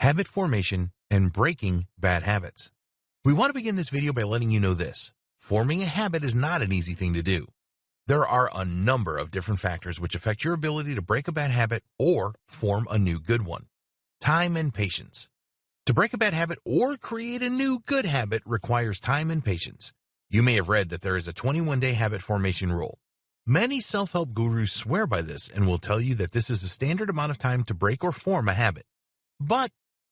habit formation, and breaking bad habits. We want to begin this video by letting you know this. Forming a habit is not an easy thing to do. There are a number of different factors which affect your ability to break a bad habit or form a new good one. Time and patience. To break a bad habit or create a new good habit requires time and patience. You may have read that there is a 21-day habit formation rule. Many self-help gurus swear by this and will tell you that this is the standard amount of time to break or form a habit. But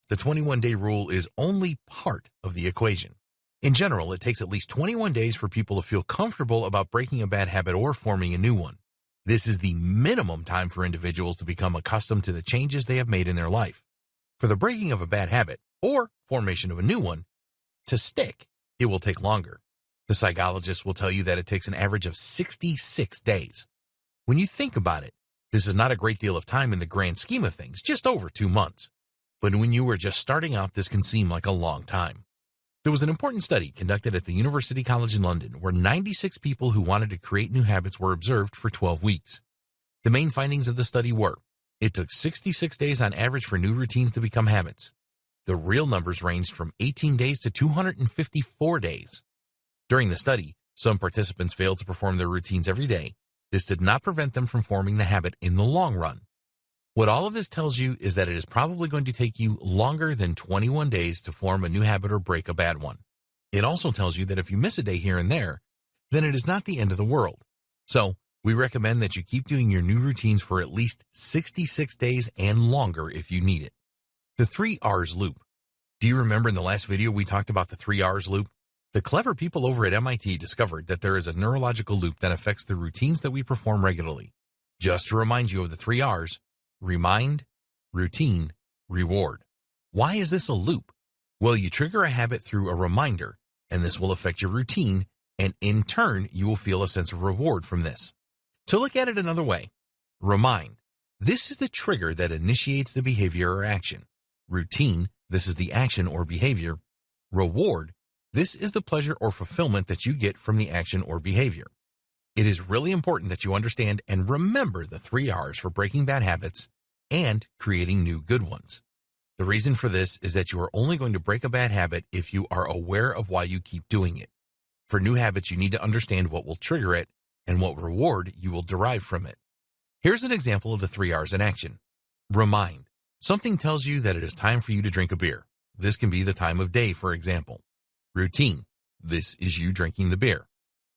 the 21-day rule is only part of the equation. In general, it takes at least 21 days for people to feel comfortable about breaking a bad habit or forming a new one. This is the minimum time for individuals to become accustomed to the changes they have made in their life. For the breaking of a bad habit or formation of a new one to stick, it will take longer. The psychologists will tell you that it takes an average of 66 days. When you think about it, this is not a great deal of time in the grand scheme of things, just over 2 months. But when you are just starting out, this can seem like a long time. There was an important study conducted at the University College in London where 96 people who wanted to create new habits were observed for 12 weeks. The main findings of the study were, it took 66 days on average for new routines to become habits. The real numbers ranged from 18 days to 254 days. During the study, some participants failed to perform their routines every day. This did not prevent them from forming the habit in the long run. What all of this tells you is that it is probably going to take you longer than 21 days to form a new habit or break a bad one. It also tells you that if you miss a day here and there, then it is not the end of the world. So, we recommend that you keep doing your new routines for at least 66 days and longer if you need it. The 3 R's loop. Do you remember in the last video we talked about the 3 R's loop? The clever people over at MIT discovered that there is a neurological loop that affects the routines that we perform regularly. Just to remind you of the 3 R's, remind, routine, reward. Why is this a loop? Well, you trigger a habit through a reminder, and this will affect your routine, and in turn, you will feel a sense of reward from this. To look at it another way, remind. This is the trigger that initiates the behavior or action. Routine, this is the action or behavior. Reward, this is the pleasure or fulfillment that you get from the action or behavior. It is really important that you understand and remember the 3 R's for breaking bad habits and creating new good ones. The reason for this is that you are only going to break a bad habit if you are aware of why you keep doing it. For new habits, you need to understand what will trigger it and what reward you will derive from it. Here's an example of the 3 R's in action. Remind. Something tells you that it is time for you to drink a beer. This can be the time of day, for example. Routine. This is you drinking the beer.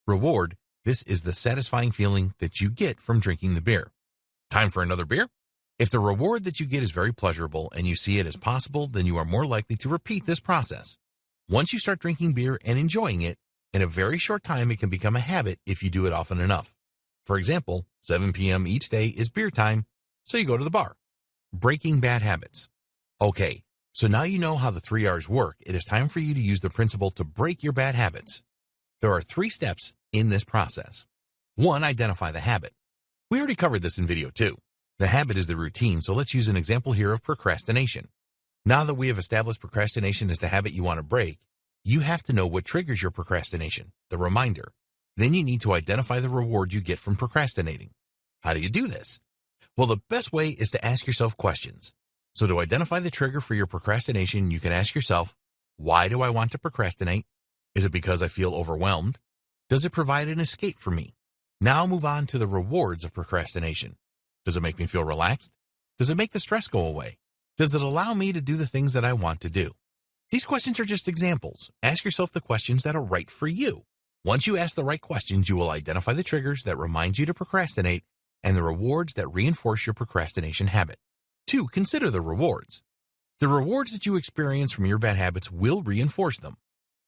Reward. This is the satisfying feeling that you get from drinking the beer. Time for another beer? If the reward that you get is very pleasurable and you see it as possible, then you are more likely to repeat this process. Once you start drinking beer and enjoying it, in a very short time it can become a habit if you do it often enough. For example, 7 p.m. each day is beer time, so you go to the bar. Breaking bad habits. Okay, so now you know how the 3 R's work. It is time for you to use the principle to break your bad habits. There are 3 steps in this process. 1. Identify the habit. We already covered this in video 2. The habit is the routine, so let's use an example here of procrastination. Now that we have established procrastination as the habit you want to break, you have to know what triggers your procrastination, the reminder. Then you need to identify the reward you get from procrastinating. How do you do this? Well, the best way is to ask yourself questions. So to identify the trigger for your procrastination, you can ask yourself, why do I want to procrastinate? Is it because I feel overwhelmed? Does it provide an escape for me? Now move on to the rewards of procrastination. Does it make me feel relaxed? Does it make the stress go away? Does it allow me to do the things that I want to do? These questions are just examples. Ask yourself the questions that are right for you. Once you ask the right questions, you will identify the triggers that remind you to procrastinate and the rewards that reinforce your procrastination habit. 2. Consider the rewards. The rewards that you experience from your bad habits will reinforce them.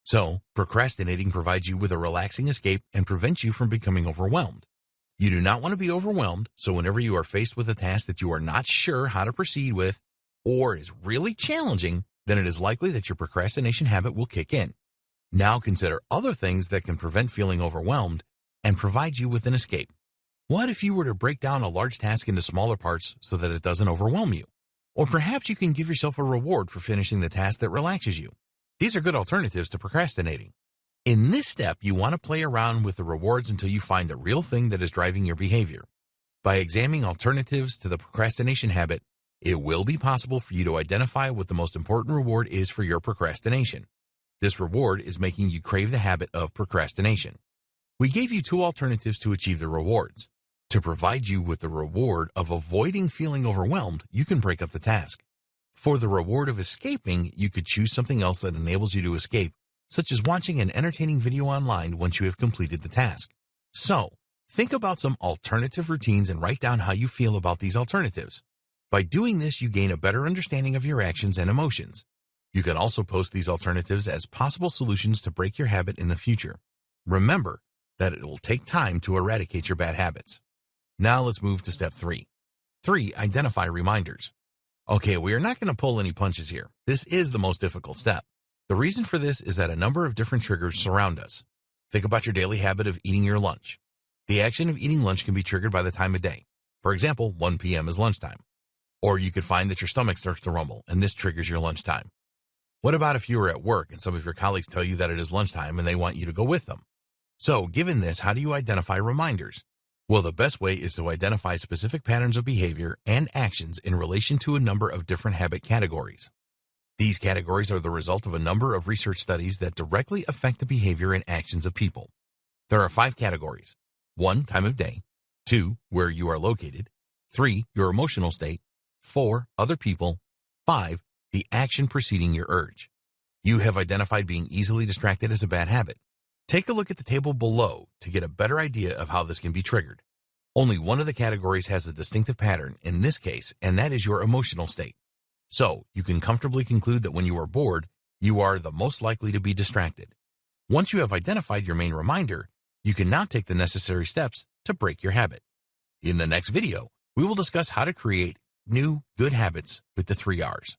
So, procrastinating provides you with a relaxing escape and prevents you from becoming overwhelmed. You do not want to be overwhelmed, so whenever you are faced with a task that you are not sure how to proceed with or is really challenging, then it is likely that your procrastination habit will kick in. Now consider other things that can prevent feeling overwhelmed and provide you with an escape. What if you were to break down a large task into smaller parts so that it doesn't overwhelm you? Or perhaps you can give yourself a reward for finishing the task that relaxes you. These are good alternatives to procrastinating. In this step, you want to play around with the rewards until you find the real thing that is driving your behavior. By examining alternatives to the procrastination habit, It will be possible for you to identify what the most important reward is for your procrastination. This reward is making you crave the habit of procrastination. We gave you 2 alternatives to achieve the rewards. To provide you with the reward of avoiding feeling overwhelmed, you can break up the task. For the reward of escaping, you could choose something else that enables you to escape, such as watching an entertaining video online once you have completed the task. So, think about some alternative routines and write down how you feel about these alternatives. By doing this, you gain a better understanding of your actions and emotions. You can also post these alternatives as possible solutions to break your habit in the future. Remember that it will take time to eradicate your bad habits. Now let's move to step 3. 3. Identify reminders. Okay, we are not going to pull any punches here. This is the most difficult step. The reason for this is that a number of different triggers surround us. Think about your daily habit of eating your lunch. The action of eating lunch can be triggered by the time of day. For example, 1 p.m. is lunchtime. Or you could find that your stomach starts to rumble, and this triggers your lunchtime. What about if you are at work and some of your colleagues tell you that it is lunchtime and they want you to go with them? So, given this, how do you identify reminders? Well, the best way is to identify specific patterns of behavior and actions in relation to a number of different habit categories. These categories are the result of a number of research studies that directly affect the behavior and actions of people. There are 5 categories. 1. Time of day. 2. Where you are located. 3. Your emotional state. 4. Other people. 5. The action preceding your urge. You have identified being easily distracted as a bad habit. Take a look at the table below to get a better idea of how this can be triggered. Only one of the categories has a distinctive pattern in this case, and that is your emotional state. So, you can comfortably conclude that when you are bored, you are the most likely to be distracted. Once you have identified your main reminder, you can now take the necessary steps to break your habit. In the next video, we will discuss how to create new good habits with the 3 R's.